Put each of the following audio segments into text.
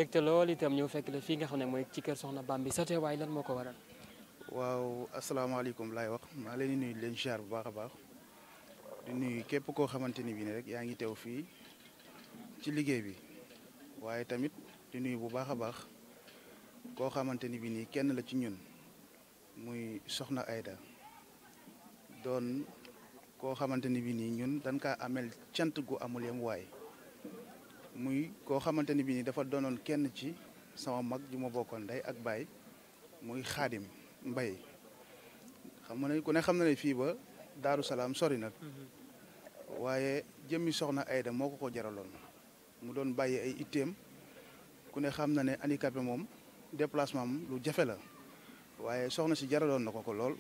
mbégte lool itam ñëw fekk la fii nga xam ne mooy ci kër Soxna Bambi sa teewaay lan moo ko waral. waaw asalaamaaleykum laay wax maa leen di nuyu leen ziar bu baax a baax di nuyu képp koo xamante ni bii ne rek yaa ngi teew fii ci liggéey bi waaye tamit di nuyu bu baax a baax koo xamante ni bii nii kenn la ci ñun muy Soxna Aida doon koo xamante ni bii nii ñun dañ kaa amel cant gu amul yem waay muy koo xamante ni bii nii dafa doonoon kenn ci sama mag ju ma bokkoon ndey ak baay muy Xaadim Mbay xam nga ne ku ne xam na ne fii ba Daaru Salaam sori nag waaye jëmmi Soxna Aida moo ko jaraloon mu doon bàyyi ay itteem ku ne xam na ne handicapé moom déplacement am lu jafe la waaye soxna si jaraloon na ko lool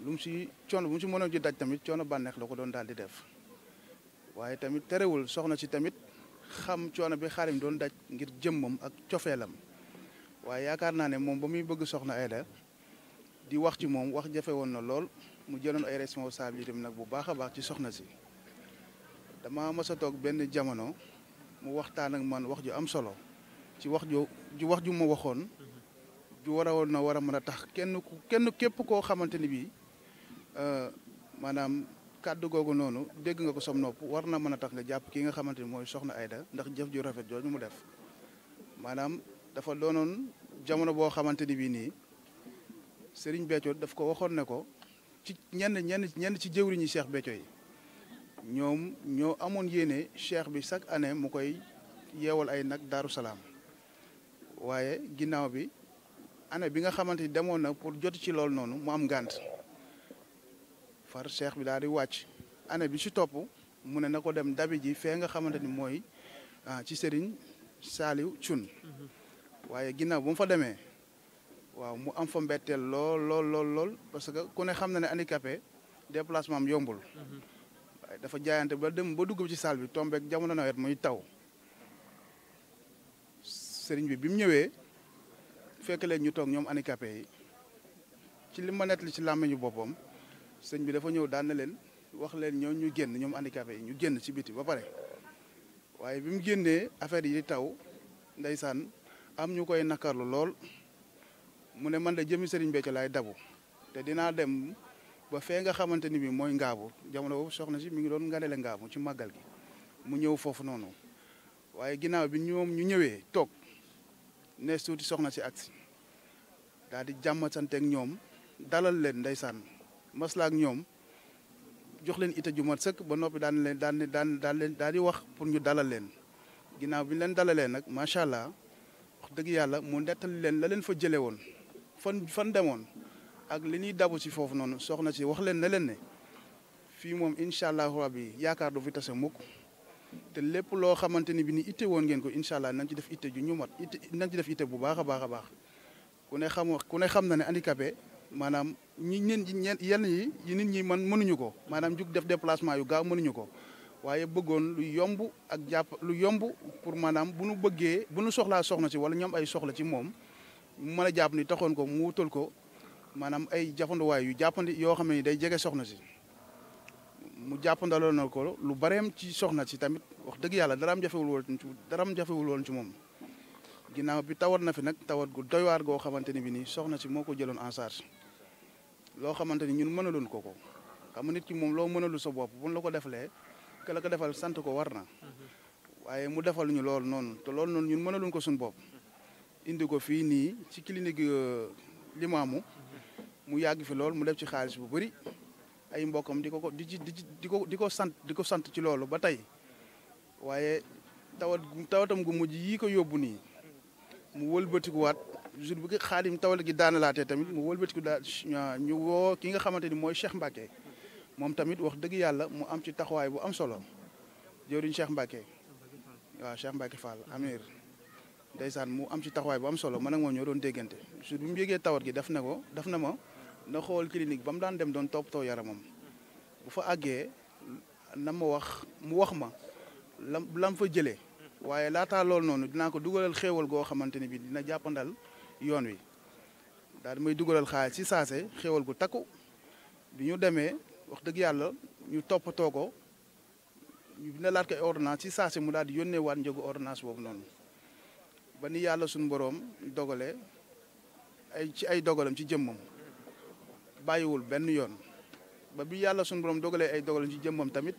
lu mu si coono bu mu si mënoon ci daj tamit coono bànneex la ko doon daal di def waaye tamit terewul soxna si tamit xam coono bi Xaadim doon daj ngir jëmmam ak cofeelam waaye yaakaar naa ne moom ba muy bëgg Soxna Aida di wax ci moom wax jafe woon na lool mu jëloon ay responsabilité nag bu baax a baax ci soxna si dama mës a toog benn jamono mu waxtaan ak man wax ju am solo ci wax ju ma waxoon ju war a mën a tax kenn képp koo xamante ni bii maanaam kàddu googu noonu dégg nga ko som nopp war na mën a tax nga jàpp kii nga xamante ni mooy Soxna Aida ndax jëf ju rafet jooju mu def maanaam dafa doonoon jamono boo xamante ni bii nii Serigne Béthio daf ko waxoon ne ko ci ñenn ci jëwriñi Cheikh Béthio yi ñoom ñoo amoon yéene cheikh bi chaque année mu koy yeewal ay nag Daaru Salaam waaye ginnaaw bi année bi nga xamante ni demoon na pour jot ci loolu noonu mu am ngànt far cheikh bi daal di wàcc année bi ci topp mu ne na ko dem dabi ji fee nga xamante ni mooy ci Serigne Saliou Thioune waaye ginnaaw bu mu fa demee waaw mu am fa mbetteel lool parce que ku ne xam na ne handicapé déplacement am yombul waaye dafa jaayante ba dem ba dugg ci salle bi tombeek jamono nawet muy taw sëriñ bi mu ñëwee fekk leen ñu toog ñoom handicapé yi ci li ma nettali ci làmmiñu boppam sëriñ bi dafa ñëw daan na leen wax leen ñoo ñu génn ñoom handicapé yi ñu génn ci biti ba pare waaye bi mu génnee affaire yi di taw ndeysaan am ñu koy nakarlu lool mu ne man de jëmi Serigne Béthio laay dabu te dinaa dem ba fee nga xamante ni bi mooy ngaabu jamono boobu soxna si mi ngi doon nganale ngaabu ci màggal gi mu ñëw foofu noonu waaye ginnaaw bi ñoom ñu ñëwee toog nees tuuti soxna si agsi daal di jàmmasanteeg ñoom dalal leen ndeysaan maslaak ñoom jox leen ite ju mat sëkk ba noppi daal di wax pour ñu dalal leen ginnaaw bi ñu leen dalalee nag macha allah wax dëgg yàlla mu nettali leen la leen fa jëlee woon fan demoon ak li ñuy dabu ci foofu noonu soxna si wax leen ne leen ne fii moom incha allahu rabbi yaakaar du fi tase mukk te lépp loo xamante ni bi ni itte woon ngeen ko incha allah nañ ci def itte ju ñu mat nañ ci def itte bu baax a baax a baax ku ne xam na ne handicapé maanaam yenn yi nit ñi mënuñu ko maanaam jug def déplacement yu gaaw mënuñu ko waaye bëggoon lu yomb ak lu yomb pour maanaam bu nu soxlaa soxna si wala ñoom ay soxla ci moom mu mën a jàpp ni taxoon ko mu wutal ko maanaam ay jàppanduwaay yu jàppandi yoo xam ne day jege soxna si mu jàppandaloon na ko lu bareem ci soxna si tamit wax dëgg yàlla daraam jafewul woon ci moom ginnaaw bi tawat na fi nag tawat gu doy waar goo xamante ni bi nii soxna si moo ko jëloon en charge loo xamante ni ñun mënaloon ko xam nga nit ki moom loo mënalu sa bopp buñ la ko defalee ke la ko defal sant ko war na waaye mu defal ñu loolu noonu te loolu noonu ñun mënaluñ ko suñu bopp indi ko fii nii ci clinique Limaamu mu yàgg fi lool mu def ci xaalis bu bëri ay mbokkam di ko sant ci loolu ba tey waaye tawatam gu mujj yii ko yóbbu nii mu wëlbatikuwaat jour bi ko Xaadim tawal gi daanalaatee tamit mu wëlbatiku daal ñu woo ki nga xamante ni mooy Cheikh Mbacke moom tamit wax dëgg yàlla mu am ci taxawaay bu am solo jëwriñ Cheikh Mbacke waaw Cheikh Mbacke Fall Amir ndeysaan mu am ci taxawaay bu am solo man ak moom ñoo doon déggante jour bi mu yégee tawat gi daf na ma na xool clinique ba mu daan dem doon toppatoo yaramam bu fa àggee mu wax ma lam fa jëlee waaye laataa loolu noonu dinaa ko dugalal xéewal goo xamante ni bi dina jàppandal yoon wi daal di may dugalal xaalis ci saase xéewal gu takku bi ñu demee wax dëgg yàlla ñu toppatoo ko ñu dina laat ko ordonnance ci saase mu daal di yónnee waat njëgu ordonnance boobu noonu ba ni yàlla suñu boroom dogale ay dogalam ci jëmmam bàyyiwul benn yoon ba bi yàlla suñu boroom dogalee ay dogalam ci jëmmam tamit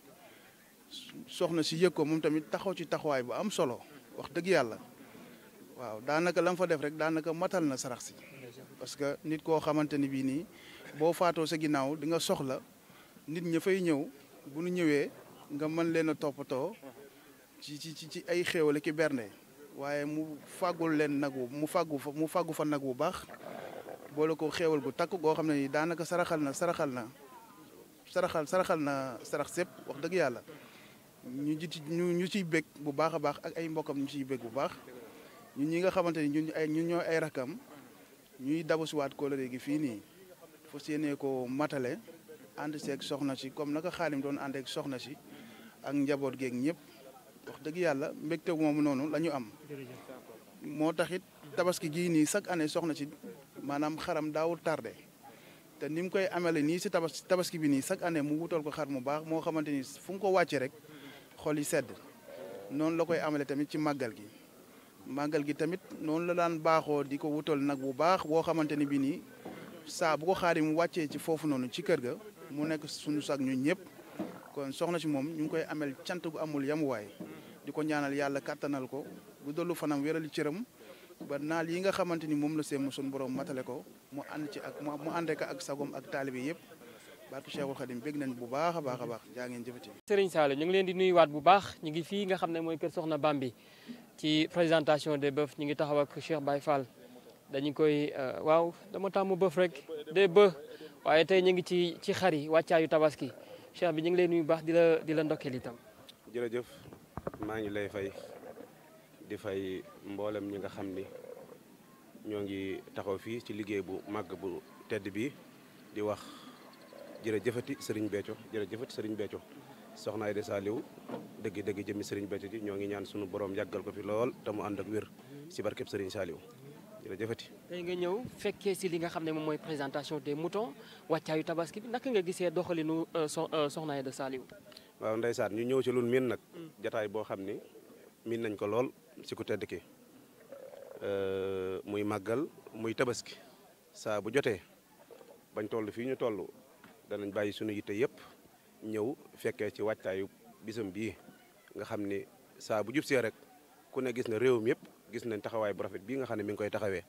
soxna si yëg ko moom tamit taxaw ci taxawaay bu am solo wax dëgg yàlla waaw daanaka la fa def rek daanaka matal na sarax si parce que nit koo xamante ni bii nii boo faatoo sa ginnaaw di nga soxla nit ña fay ñëw bu nu ñëwee nga mën leen a toppatoo ci ay xéewale ki bernde waaye mu fàggul leen nag mu fàggu fa nag bu baax boole ko xéewal gu takk goo xam ne ni daanaka saraxal na sarax sépp wax dëgg yàlla ñu ciy bég bu baax a baax ak ay mbokkam ñu ciy bég bu baax ñun ñi nga xamante ni ñun ñoo ay rakam ñuy dabusiwaat kóllëre gi fii nii fas yéene ko matale ànd seeg soxna si comme naka Xaadim doon ànd ak soxna si ak njaboot geeg ñëpp wax dëgg yàlla mbégte moomu noonu la ñu am. moo taxit tabaski gii nii chaque année soxna si maanaam xaram daawul tardé te ni mu koy amele nii si tabaski bi nii chaque année mu wutal ko xar mu baax moo xamante ni fu mu ko wàcce rek xol yi sedd noonu la koy amele tamit ci màggal gi tamit noonu la daan baaxoo di ko wutal nag bu baax boo xamante ni bii nii saa bu ko Xaadim wàccee ci foofu noonu ci kër ga mu nekk suñu sag ñun ñëpp kon soxna si moom ñu ngi koy amel cant gu amul yamuwaay di ko ñaanal yàlla kattanal ko bu dollu fanam wérali cëram ba naal yi nga xamante ni moom la seemu suñu borom matale ko mu ànd ci ak mu ànd ak sagom ak taalibe yëpp barke Cheikhul Khadim bég nañ bu baax a baax a baax jaa ngeen jëfati. Serigne Saliou ñu ngi leen di nuyuwaat bu baax ñu ngi fii nga xam ne mooy kër Soxna Bambi ci présentation des bœufs ñu ngi taxaw ak Cheikh Baye Fall dañu koy waaw dama tàmm bëf rek des bœufs waaye tey ñu ngi ci xar yi wàccaayu tabaski Cheikh bi ñu ngi lay nuyu baax di la ndokkeel itam. jërëjëf maa ngi lay fay mboolem ñi nga xam ni ñoo ngi taxaw fii ci liggéey bu màgg bu tedd bi di wax jërëjëfati Serigne Béthio soxna Aïda Saliou dëgg jëmmi Serigne Béthio ji ñoo ngi ñaan sunu borom yàggal ko fi lool te mu ànd ak wér si barkeb Serigne Saliou jërëjëfati. tey nga ñëw fekkee si li nga xam ne moom mooy présentation des moutons wàccaayu tabaski bi naka nga gisee doxalinu soxna Aïda Saliou. waaw ndeysaan ñu ñëw ci lu miin nag jataay boo xam ni miin nañ ko lool si ku tedd ki muy màggal muy tabaski saa bu jotee bañ toll fii ñu toll danañ bàyyi sunu yitte yëpp ñëw fekkee ci wàccaayu bisam bii nga xam ni saa bu jub see rek ku ne gis na réew mi yëpp gis nañ taxawaay bu rafet bii nga xam ne mi ngi koy taxawee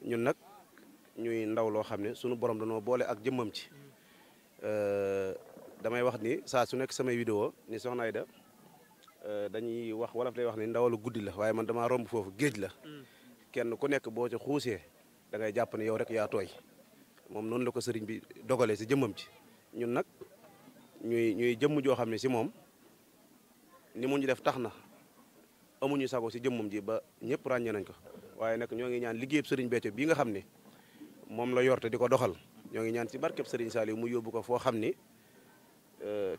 ñun nag ñuy ndaw loo xam ne sunu borom danoo boole ak jëmmam ci damay wax ni saa su nekk samay vidéo ni soxna Aïda dañuy wax wolof day wax ni ndawalu guddi la waaye man damaa romb foofu géej la kenn ku nekk boo ca xuusee da ngay jàpp ne yow rek yaa tooy moom noonu la ko sëriñ bi dogalee si jëmmam ci ñun nag ñuy jëmm joo xam ne si moom ni mu ñu def tax na amuñu sago si jëmmam ji ba ñëpp ràññee nañ ko waaye nag ñoo ngi ñaan liggéeyub sëriñ Béthio bii nga xam ne moom la yorte di ko doxal ñoo ngi ñaan si barkeb sëriñ Saliou mu yóbbu ko foo xam ni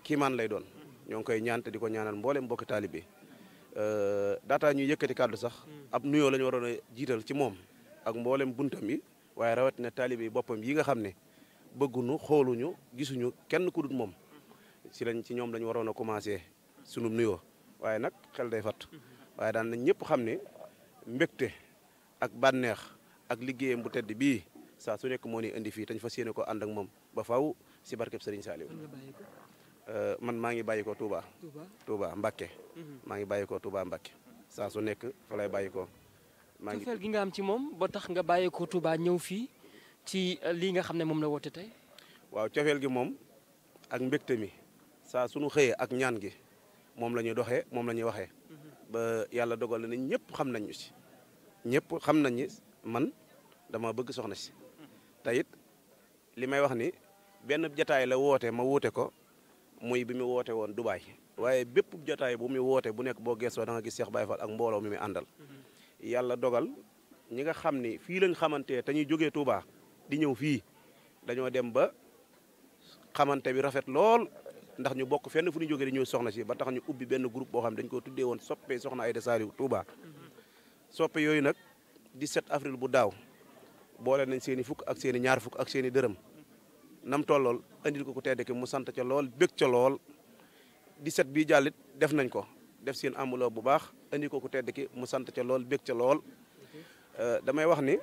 kiimaan lay doon ñoo ngi koy ñaan te di ko ñaanal mboolem mbokki taalibe daataa ñuy yëkkati kàddu sax ab nuyoo la ñu waroon a jiital ci moom ak mboolem buntam yi waaye rawatina taalibe yi boppam yi nga xam ne bëgguñu xooluñu gisuñu kenn ku dul moom ci ñoom lañu waroon a commencé sunu nuyoo waaye nag xel day fatt waaye daan nañ ñëpp xam ne mbégte ak bànneex ak liggéeyam bu tedd bii saa su nekk moo ni indi fii tañ fas yéene ko ànd ak moom ba faw si barkeb Serigne Saliou man maa ngi bàyyi ko Touba Mbacké maa ngi bàyyi ko Touba Mbacké saa su nekk fa lay bàyyi ko cofeel gi nga am ci moom ba tax nga bàyyi ko Touba ñëw fii ci lii nga xam ne moom la woote tey waaw cofeel gi moom ak mbégte mi saa suñu xëyee ak ñaan gi moom la ñuy doxee moom la ñuy waxee ba yàlla dogal na ñëpp xam nañ ñu si ñëpp xam nañ ni man dama bëgg soxna si te it li may wax ni benn jataay la woote ma wuute ko muy bi mu woote woon Dubaay waaye bépp jataay bu muy woote bu nekk boo gëstoo da nga gis Cheikh Baye Fall ak mbooloo mi muy àndal yàlla dogal ñi nga xam ni fii lañ xamante te ñuy jógee Touba di ñëw fii dañoo dem ba xamante bi rafet lool ndax ñu bokk fenn fu ñu jógee di ñëw soxna si ba tax ñu ubbi benn groupe boo xam ne dañ ko tuddee woon soppe soxna Aïda Saliou Touba soppe yooyu nag 17 avril bu daaw boole nañ seen i fukk ak seen i ñaar fukk ak seen i dërëm nam tollool andil ko ku tedd ki mu sant ca lool bég ca lool 17 bii jàllit def nañ ko def seen enveloppe bu baax andi ko ku tedd ki mu sant ca lool bég ca lool damay wax ni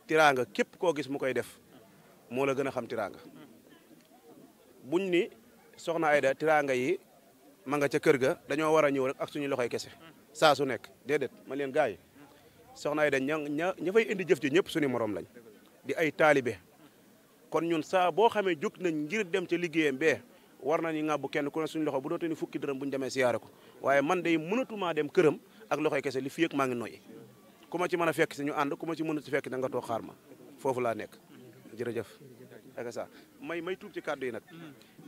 tiraanga képp koo gis mu koy def moo la gën a xam tiraanga buñ ni soxna Aida tiraanga yi ma nga ca kër ga dañoo war a ñëw rek ak suñu loxoy kese saa su nekk déedéet man leen gars yi soxna Aida ña fay indi jëf ji ñëpp suñu morom lañ di ay taalibe kon ñun saa boo xamee jóg nañ ngir dem ca liggéeyam bee war nañu ŋàbbu kenn ku ne suñu loxo bu dootee ni fukki dërëm bu ñu demee siyaare ko waaye man day mënatumaa dem këram ak loxoy kese li fi ak maa ngi noyyi ku ma ci mën a fekk si ñu ànd ku ma ci mënut si fekk da nga toog xaar ma foofu laa nekk jërëjëf ak ça may tuub ci kàddu yi nag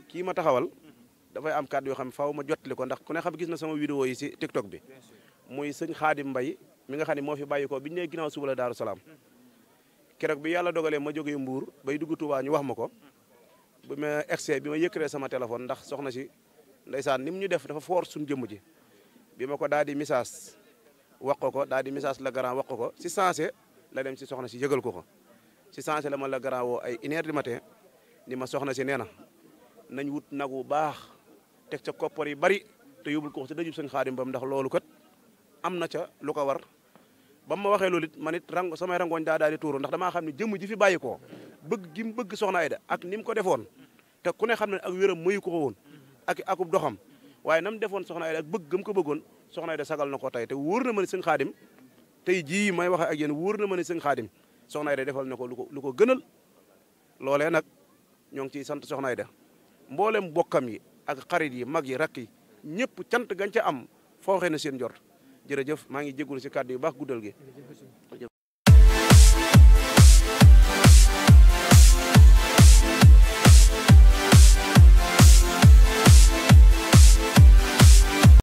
kii ma taxawal dafay am kàddu yoo xam ne faaw ma jottali ko ndax ku ne xam gis na sama vidéo yi si TikTok bi muy sëñ Xaadim Mbay mi nga xam ne moo fi bàyyi ko biñu nee ginnaaw suba la Daaru Salaam keroog bi yàlla dogalee ma jógee Mbuur bay dugg Tuubaa ñu wax ma ko bi ma egsee bi ma yëkkaree sama téléphone ndax soxna si ndeysaan ni mu ñu def dafa foor suñu jëmm ji bi ma ko daal di message wax ko daal di message la grand wax ko si sensé la dem si soxna si yëgal ko si sensé la ma la grand woo ay 1h du matin ni ma soxna si nee na nañ wut nag wu baax teg ca koppar yi bari te yóbbul ko si dajub sëñ Xaadim bam ndax loolu kat am na ca lu ko war ba ma waxee loolu it man it samay rangooñ daal di tuuru ndax damaa xam ne jëmm ji fi bàyyi ko bëgg gi mu bëgg soxna Aida ak ni mu ko defoon te ku ne xam ne ak wéram mayu ko woon akub doxam waaye nam defoon soxna Aida ak bëgg gëm ko bëggoon soxna Aida sagal na ko tey te wóor na ma ne sëñ Xaadim tey jii may waxe ak yéen wóor na ma ne sëñ Xaadim soxna Aida defal na ko lu ko gënal loolee nag ñoo ngi ciy sant soxna Aida mboolem bokkam yi ak xarit yi mag yi rakk yi ñëpp cant gañ ca am foo xëy na seen jort jërëjëf maa ngi jégalu si kàddu yu baax guddal gi